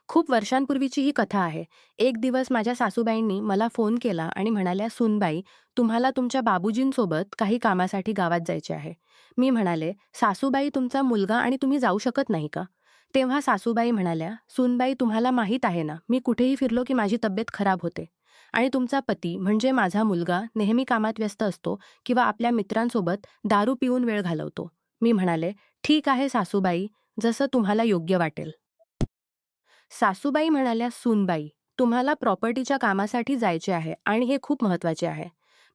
खूप वर्षांपूर्वीची ही कथा आहे. एक दिवस माझ्या सासूबाईंनी मला फोन केला आणि म्हणाल्या, "सूनबाई, तुम्हाला तुमच्या बाबूजींसोबत काही कामासाठी गावात जायचे आहे." मी म्हणाले, "सासूबाई, तुमचा मुलगा आणि तुम्ही जाऊ शकत नाही का?" तेव्हा सासूबाई म्हणाल्या, "सूनबाई, तुम्हाला माहीत आहे ना, मी कुठेही फिरलो की माझी तब्येत खराब होते. आणि तुमचा पती म्हणजे माझा मुलगा नेहमी कामात व्यस्त असतो किंवा आपल्या मित्रांसोबत दारू पिऊन वेळ घालवतो." मी म्हणाले, "ठीक आहे सासूबाई, जसं तुम्हाला योग्य वाटेल." सासूबाई म्हणाल्या, "सूनबाई, तुम्हाला प्रॉपर्टीच्या कामासाठी जायचे आहे आणि हे खूप महत्त्वाचे आहे."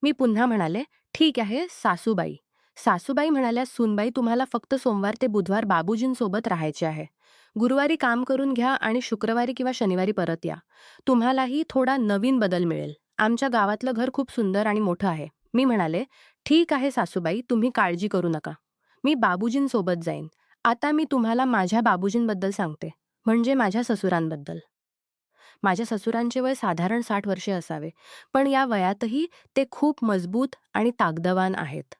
मी पुन्हा म्हणाले, "ठीक आहे सासूबाई." सासूबाई म्हणाल्या, "सूनबाई, तुम्हाला फक्त सोमवार ते बुधवार बाबूजींसोबत राहायचे आहे. गुरुवारी काम करून घ्या आणि शुक्रवारी किंवा शनिवारी परत या. तुम्हालाही थोडा नवीन बदल मिळेल. आमच्या गावातलं घर खूप सुंदर आणि मोठं आहे." मी म्हणाले, "ठीक आहे सासूबाई, तुम्ही काळजी करू नका. मी बाबूजींसोबत जाईन." आता मी तुम्हाला माझ्या बाबूजींबद्दल सांगते. म्हणजे माझ्या ससुरांबद्दल. माझ्या ससुरांचे वय साधारण 60 वर्षे असावे. पण या वयातही ते खूप मजबूत आणि ताकदवान आहेत.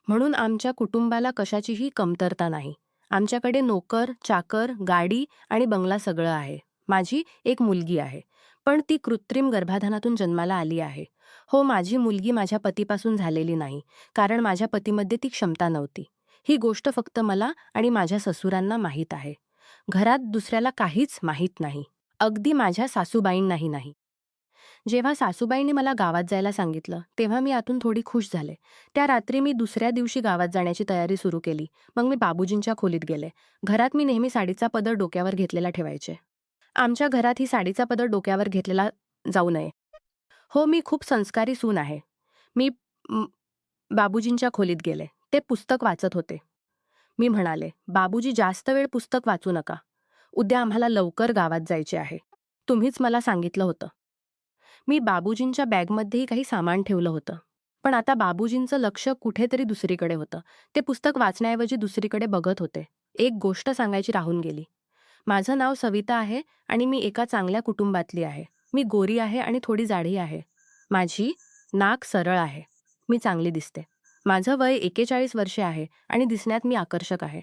म्हणून आमच्या कुटुंबाला कशाचीही कमतरता नाही. आमच्याकडे नोकर, चाकर, गाडी आणि बंगला सगळं आहे. माझी एक मुलगी आहे. पण ती कृत्रिम गर्भाधानातून जन्माला आली आहे. हो, माझी मुलगी माझ्या पतीपासून झालेली नाही. कारण माझ्या पतीमध्ये ती क्षमता नव्हती. ही गोष्ट फक्त मला आणि माझ्या ससुरांना माहीत आहे. घरात दुसऱ्याला काहीच माहीत नाही. अगदी माझ्या सासूबाईंनाही नाही. जेव्हा सासूबाईंनी मला गावात जायला सांगितलं, तेव्हा मी आतून थोडी खुश झाले. त्या रात्री मी दुसऱ्या दिवशी गावात जाण्याची तयारी सुरू केली. मग मी बाबूजींच्या खोलीत गेले. घरात मी नेहमी साडीचा पदर डोक्यावर घेतलेला ठेवायचे. आमच्या घरात ही साडीचा पदर डोक्यावर घेतलेला जाऊ नये. हो, मी खूप संस्कारी सून आहे. मी म, बाबूजींच्या खोलीत गेले. ते पुस्तक वाचत होते. मी म्हणाले, "बाबूजी, जास्त वेळ पुस्तक वाचू नका. उद्या आम्हाला लवकर गावात जायचे आहे. तुम्हीच मला सांगितलं होतं." मी बाबूजींच्या बॅगमध्येही काही सामान ठेवलं होतं. पण आता बाबूजींचं लक्ष कुठेतरी दुसरीकडे होतं. ते पुस्तक वाचण्याऐवजी दुसरीकडे बघत होते. एक गोष्ट सांगायची राहून गेली. माझं नाव सविता आहे आणि मी एका चांगल्या कुटुंबातली आहे. मी गोरी आहे आणि थोडी जाडी आहे. माझी नाक सरळ आहे. मी चांगली दिसते. माझं वय 41 वर्षे आहे आणि दिसण्यात मी आकर्षक आहे.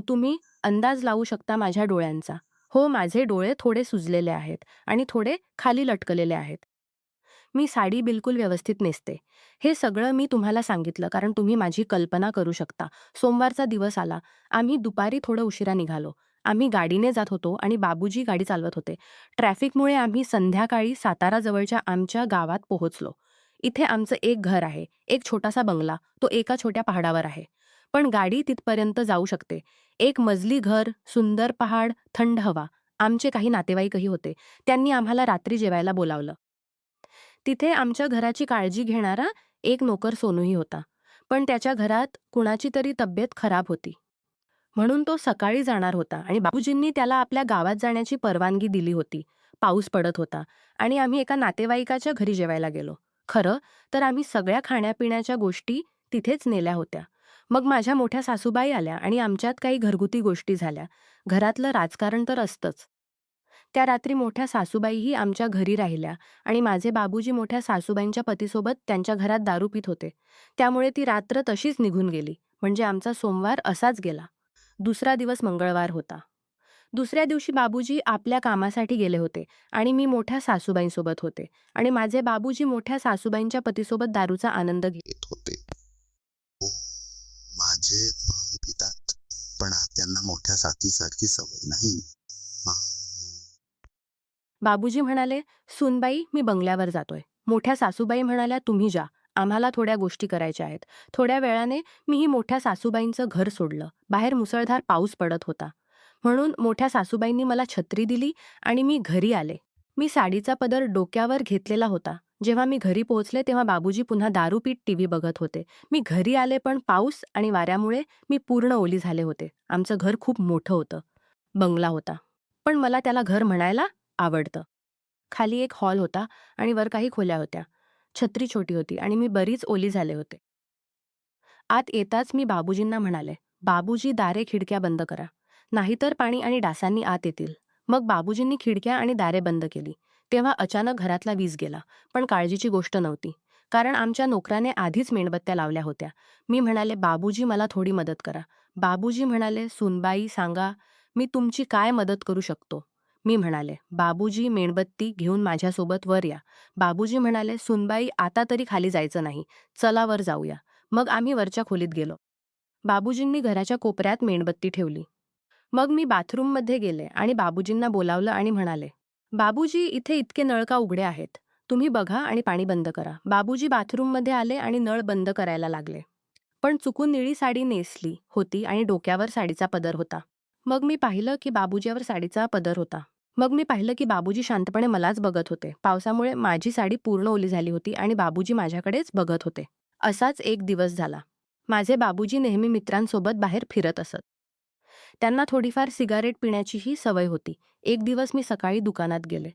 तुम्ही अंदाज लावू शकता माझ्या डोळ्यांचा. हो, माझे डोळे थोडे सुजलेले आहेत आणि थोडे खाली लटकलेले आहेत. मी साडी बिलकुल व्यवस्थित नेसते. हे सगळं मी तुम्हाला सांगितलं कारण तुम्ही माझी कल्पना करू शकता. सोमवारचा दिवस आला. आम्ही दुपारी थोडं उशिरा निघालो. आम्ही गाडीने जात होतो आणि बाबूजी गाडी चालवत होते. ट्रॅफिकमुळे आम्ही संध्याकाळी सातारा जवळच्या आमच्या गावात पोहोचलो. इथे आमचं एक घर आहे, एक छोटासा बंगला. तो एका छोट्या पहाडावर आहे. पण गाडी तिथपर्यंत जाऊ शकते. एक मजली घर, सुंदर पहाड, थंड हवा. आमचे काही नातेवाईकही होते. त्यांनी आम्हाला रात्री जेवायला बोलावलं. तिथे आमच्या घराची काळजी घेणारा एक नोकर सोनूही होता. पण त्याच्या घरात कुणाची तरी तब्येत खराब होती. म्हणून तो सकाळी जाणार होता आणि बाबूजींनी त्याला आपल्या गावात जाण्याची परवानगी दिली होती. पाऊस पडत होता आणि आम्ही एका नातेवाईकाच्या घरी जेवायला गेलो. खरं तर आम्ही सगळ्या खाण्यापिण्याच्या गोष्टी तिथेच नेल्या होत्या. मग माझ्या मोठ्या सासूबाई आल्या आणि आमच्यात काही घरगुती गोष्टी झाल्या. घरातलं राजकारण तर असतंच. त्या रात्री मोठ्या सासूबाईही आमच्या घरी राहिल्या आणि माझे बाबूजी मोठ्या सासूबाईंच्या पतीसोबत त्यांच्या घरात दारू पीत होते. त्यामुळे ती रात्र तशीच निघून गेली. म्हणजे आमचा सोमवार असाच गेला. दुसरा दिवस मंगळवार होता. दुसऱ्या दिवशी बाबूजी आपल्या कामासाठी गेले होते आणि मी मोठ्या सासूबाईंसोबत होते आणि माझे बाबूजी मोठ्या सासूबाईंच्या पतीसोबत दारूचा आनंद घेत येत होते. हो, माझे भाऊ पितात, पण त्यांना मोठ्या साथीसारखी सवय नाही. हा, बाबूजी म्हणाले, "सूनबाई, मी बंगल्यावर जातोय." मोठ्या सासूबाई म्हणाल्या, "तुम्ही जा. आम्हाला थोड्या गोष्टी करायच्या आहेत." थोड्या वेळाने मीही मोठ्या सासूबाईंचं घर सोडलं. बाहेर मुसळधार पाऊस पडत होता. म्हणून मोठ्या सासूबाईंनी मला छत्री दिली आणि मी घरी आले. मी साडीचा पदर डोक्यावर घेतलेला होता. जेव्हा मी घरी पोहोचले तेव्हा बाबूजी पुन्हा दारू पीत टीव्ही बघत होते. मी घरी आले पण पाऊस आणि वाऱ्यामुळे मी पूर्ण ओली झाले होते. आमचं घर खूप मोठं होतं. बंगला होता. पण मला त्याला घर म्हणायला आवडतं. खाली एक हॉल होता आणि वर काही खोल्या होत्या. छत्री छोटी होती आणि मी बरीच ओली झाले होते. आत येताच मी बाबूजींना म्हणाले, "बाबूजी, दारे खिडक्या बंद करा. नाहीतर पाणी आणि डासांनी आत येतील." मग बाबूजींनी खिडक्या आणि दारे बंद केली. तेव्हा अचानक घरातला वीज गेला. पण काळजीची गोष्ट नव्हती. कारण आमच्या नोकराने आधीच मेणबत्त्या लावल्या होत्या. मी म्हणाले, "बाबूजी, मला थोडी मदत करा." बाबूजी म्हणाले, "सूनबाई, सांगा, मी तुमची काय मदत करू शकतो?" मी म्हणाले, बाबूजी मेणबत्ती घेऊन माझ्यासोबत वर या. बाबूजी म्हणाले, सुनबाई आता तरी खाली जायचं नाही. चला वर जाऊया. मग आम्ही वरच्या खोलीत गेलो. बाबूजींनी घराच्या कोपऱ्यात मेणबत्ती ठेवली. मग मी बाथरूममध्ये गेले आणि बाबूजींना बोलावलं आणि म्हणाले, बाबूजी इथे इतके नळ का उघडे आहेत? तुम्ही बघा आणि पाणी बंद करा. बाबूजी बाथरूममध्ये आले आणि नळ बंद करायला लागले. पण चुकून निळी साडी नेसली होती आणि डोक्यावर साडीचा पदर होता. मग मी पाहिलं की बाबूजीवर साडीचा पदर होता. मग मी पाहिलं की बाबूजी शांतपणे मलाच बघत होते. पावसामुळे माझी साडी पूर्ण ओली झाली होती आणि बाबूजी माझ्याकडेच बघत होते. असाच एक दिवस झाला. माझे बाबूजी नेहमी मित्रांसोबत बाहेर फिरत असत. त्यांना थोडीफार सिगारेट पिण्याचीही सवय होती. एक दिवस मी सकाळी दुकानात गेले.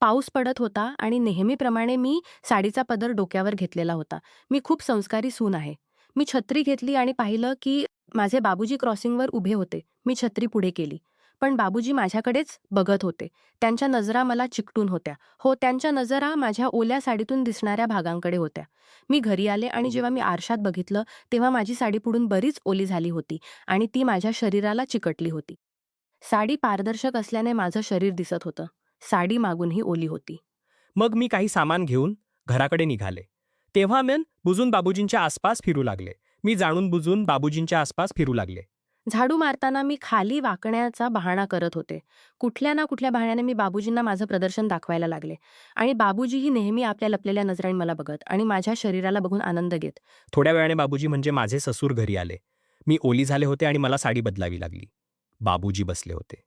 पाऊस पडत होता आणि नेहमीप्रमाणे मी साडीचा पदर डोक्यावर घेतलेला होता. मी खूप संस्कारी सून आहे. मी छत्री घेतली आणि पाहिलं की माझे बाबूजी क्रॉसिंगवर उभे होते. मी छत्री पुढे केली. पण बाबूजी माझ्याकडेच बघत होते. त्यांच्या नजरा मला चिकटून होत्या. हो, त्यांच्या नजरा माझ्या ओल्या साडीतून दिसणाऱ्या भागांकडे होत्या. मी घरी आले आणि जेव्हा मी आरशात बघितलं, तेव्हा माझी साडी पुढून बरीच ओली झाली होती आणि ती माझ्या शरीराला चिकटली होती. साडी पारदर्शक असल्याने माझं शरीर दिसत होतं. साडी मागूनही ओली होती. मग मी काही सामान घेऊन घराकडे निघाले. तेव्हा मन बुजून बाबूजींच्या आसपास फिरू लागले. मी जाणून बुजून बाबूजींच्या आसपास फिरू लागले. झाडू मारताना मी खाली वाकण्याचा बहाणा करत होते. कुठल्या ना कुठल्या बहाण्याने मी बाबूजींना माझं प्रदर्शन दाखवायला लागले आणि बाबूजीही नेहमी आपल्या लपलेल्या नजरांनी मला बघत आणि माझ्या शरीराला बघून आनंद घेत. थोड्या वेळाने बाबूजी म्हणजे माझे ससूर घरी आले. मी ओली झाले होते आणि मला साडी बदलावी लागली. बाबूजी बसले होते.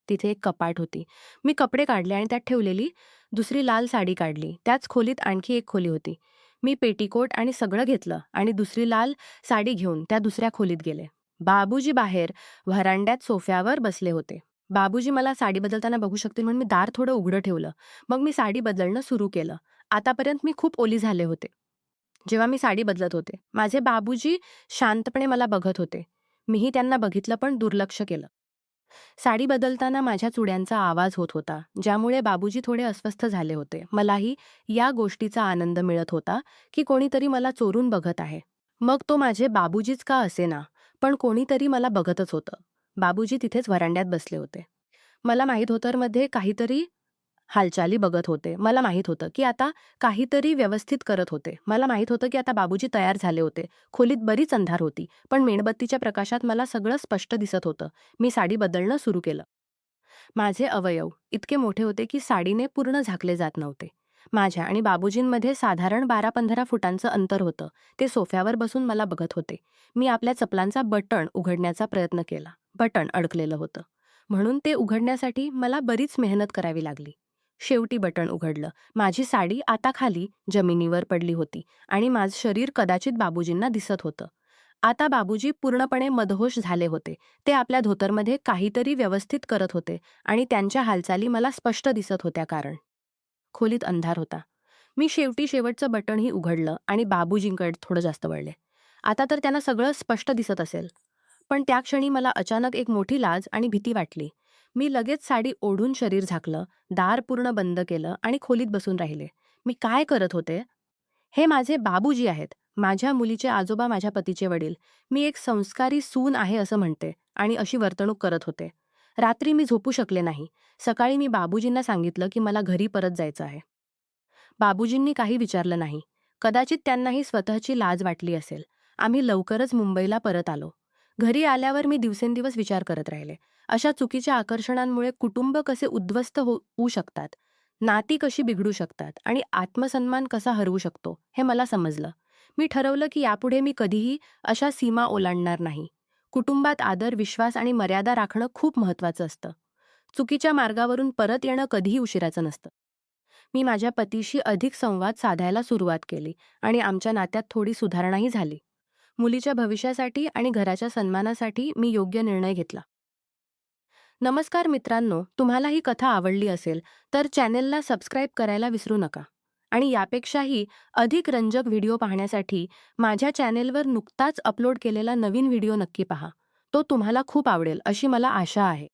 तिथे एक कपाट होती. मी कपडे काढले आणि त्यात ठेवलेली दुसरी लाल साडी काढली. त्याच खोलीत आणखी एक खोली होती. मी पेटीकोट आणि सगळं घेतलं आणि दुसरी लाल साडी घेऊन त्या दुसऱ्या खोलीत गेले. बाबूजी बाहेर व्हरांड्यात सोफ्यावर बसले होते. बाबूजी मला साडी बदलताना बघू शकतील म्हणून मी दार थोडं उघडं ठेवलं. मग मी साडी बदलणं सुरू केलं. आतापर्यंत मी खूप ओली झाले होते. जेव्हा मी साडी बदलत होते, माझे बाबूजी शांतपणे मला बघत होते. मीही त्यांना बघितलं पण दुर्लक्ष केलं. साडी बदलताना माझ्या चुड्यांचा आवाज होत होता, ज्यामुळे बाबूजी थोडे अस्वस्थ झाले होते. मलाही या गोष्टीचा आनंद मिळत होता की कोणीतरी मला चोरून बघत आहे. मग तो माझे बाबूजीच का असेना, पण कोणीतरी मला बघतच होतं. बाबूजी तिथेच व्हरांड्यात बसले होते. मला माहीत होतं मध्ये काहीतरी हालचाली बघत होते. मला माहीत होतं की आता काहीतरी व्यवस्थित करत होते. मला माहीत होतं की आता बाबूजी तयार झाले होते. खोलीत बरीच अंधार होती, पण मेणबत्तीच्या प्रकाशात मला सगळं स्पष्ट दिसत होतं. मी साडी बदलणं सुरू केलं. माझे अवयव इतके मोठे होते की साडीने पूर्ण झाकले जात नव्हते. माझ्या आणि बाबूजींमध्ये साधारण 12-15 फुटांचं अंतर होतं. ते सोफ्यावर बसून मला बघत होते. मी आपल्या चपलांचा बटण उघडण्याचा प्रयत्न केला. बटण अडकलेलं होतं. म्हणून ते उघडण्यासाठी मला बरीच मेहनत करावी लागली. शेवटी बटण उघडलं. माझी साडी आता खाली जमिनीवर पडली होती आणि माझं शरीर कदाचित बाबूजींना दिसत होतं. आता बाबूजी पूर्णपणे मदहोश झाले होते. ते आपल्या धोतरमध्ये काहीतरी व्यवस्थित करत होते आणि त्यांच्या हालचाली मला स्पष्ट दिसत होत्या कारण खोलीत अंधार होता. मी शेवटी शेवटचं बटणही उघडलं आणि बाबूजींकडे थोडं जास्त वळले. आता तर त्यांना सगळं स्पष्ट दिसत असेल. पण त्या क्षणी मला अचानक एक मोठी लाज आणि भीती वाटली. मी लगेच साडी ओढून शरीर झाकलं, दार पूर्ण बंद केलं आणि खोलीत बसून राहिले. मी काय करत होते? हे माझे बाबूजी आहेत. माझ्या मुलीचे आजोबा, माझ्या पतीचे वडील. मी एक संस्कारी सून आहे असं म्हणते आणि अशी वर्तणूक करत होते. रात्री मी झोपू शकले नाही. सकाळी मी बाबूजींना सांगितलं की मला घरी परत जायचं आहे. बाबूजींनी काही विचारलं नाही. कदाचित त्यांनाही स्वतःची लाज वाटली असेल. आम्ही लवकरच मुंबईला परत आलो. घरी आल्यावर मी दिवसेंदिवस विचार करत राहिले. अशा चुकीच्या आकर्षणांमुळे कुटुंब कसे उद्ध्वस्त होऊ शकतात, नाती कशी बिघडू शकतात आणि आत्मसन्मान कसा हरवू शकतो हे मला समजलं. मी ठरवलं की यापुढे मी कधीही अशा सीमा ओलांडणार नाही. कुटुंबात आदर, विश्वास आणि मर्यादा राखणं खूप महत्त्वाचं असतं. चुकीच्या मार्गावरून परत येणं कधीही उशिराचं नसतं. मी माझ्या पतीशी अधिक संवाद साधायला सुरुवात केली आणि आमच्या नात्यात थोडी सुधारणाही झाली. मुलीच्या भविष्यासाठी आणि घराच्या सन्मानासाठी मी योग्य निर्णय घेतला. नमस्कार मित्रांनो, तुम्हाला ही कथा आवडली असेल तर चॅनेलला सबस्क्राईब करायला विसरू नका. आणि यापेक्षाही अधिक रंजक व्हिडिओ पाहण्यासाठी माझ्या चॅनेलवर नुकताच अपलोड केलेला नवीन व्हिडिओ नक्की पहा. तो तुम्हाला खूप आवडेल अशी मला आशा आहे.